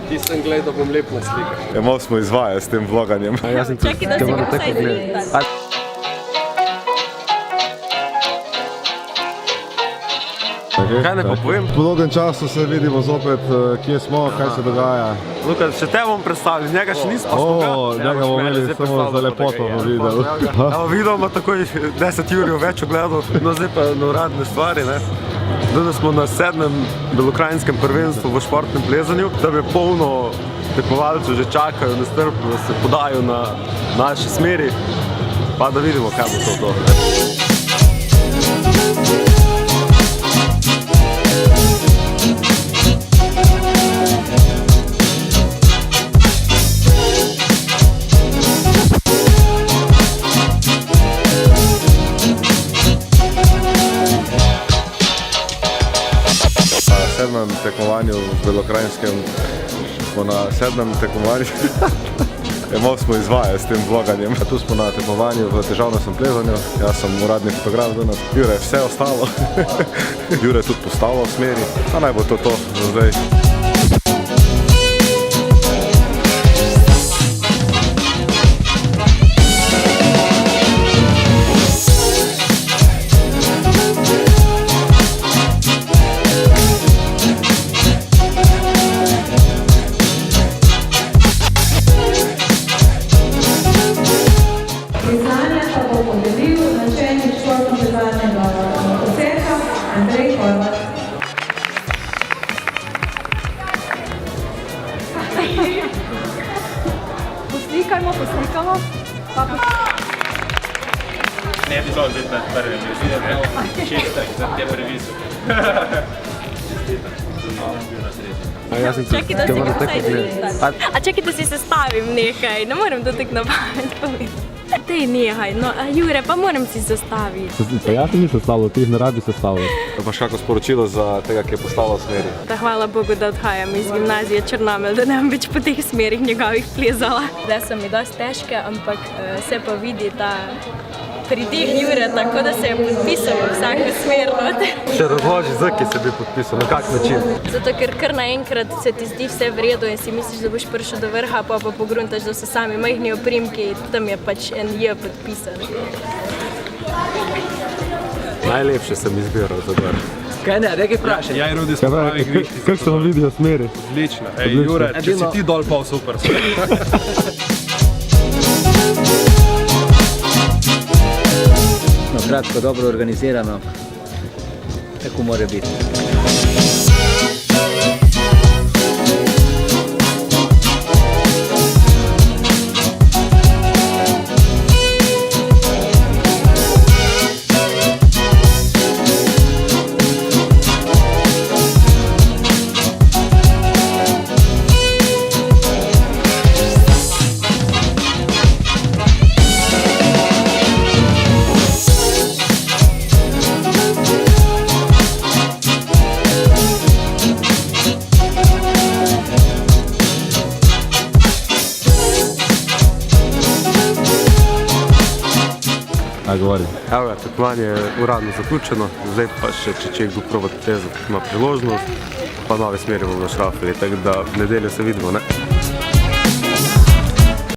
Ti sem gledal, bom lep na slike. Ja, malo smo izvajali s tem vloganjem. Čakaj, da si ga vsaj zvedel. Kaj ne pa povem? Po dolgem času se vidimo zopet, kje smo, kaj se dogaja. Luka, še te bom predstavil, njega še nismo spoga. Njega bomo imeli samo za lepoto videli. Evo, video ima takoj 10 jurjev več ogledov. No, zdaj pa na uradne stvari, ne. Danes smo na 7. belokrajinskem prvenstvu v športnem plezanju. Tam je polno tekmovalcev že čakajo nestrpno, da se podajo na naši smeri. Pa da vidimo, kaj bo to. Na 7. tekmovanju v belokrajinskem smo na 7. tekmovanju. Malo smo izvajali s tem vloganjem. Tu smo na tekmovanju v težavnostnem plezanju. Jaz sem uradni fotograf danes. Jure je vse ostalo. Jure je tudi postavil v smeri. A naj bo to za zdaj. Priznanje pa bo podelil načelnik športno-plezalnega odseka Andrej Horvat. Poslikajmo. Ne bi zelo biti med prvim, čistek, za te prvi so. Čakaj, da si ga vsaj zvedel. A čakaj, da si sestavim nekaj, ne morem to tako napamet povedati. Dej nehaj, no, Jure, pa moram si sestaviti. Pa ja ti ni sestavljal, ti jih ne rabi sestavljati. Imaš kako sporočilo za tega, ki je postavil v smeri? Da hvala Bogu, da odhajam iz gimnazije Črnomelj, da ne bom več po teh smerih njegovih plezala. Zdaj so mi dosti težke, ampak se pa vidi ta pridih Jure, tako da se je podpisal v vsako smer. Še razloži, zakaj se bi podpisal, na kak način? Zato, ker kar naenkrat se ti zdi vse v redu in si misliš, da boš prišel do vrha, pa pogruntaš, da so sami majhni oprimki, tam je pač en J podpisan. Najlepše sem izbiral za vrh. Kaj ne, nekaj vprašaj. Ja, Rudi, smo pravi gvišti. Kako se vam vidijo smeri? Odlično. Ej, Jure, če si ti dol, pa super. No, kratko, dobro organizirano, tako mora biti. Evo ga, tekmovanje je uradno zaključeno, zdaj pa še, če kdo proba plezati, ima priložnost, pa nove smeri bomo našrafili, tako da v nedeljo se vidimo, ne?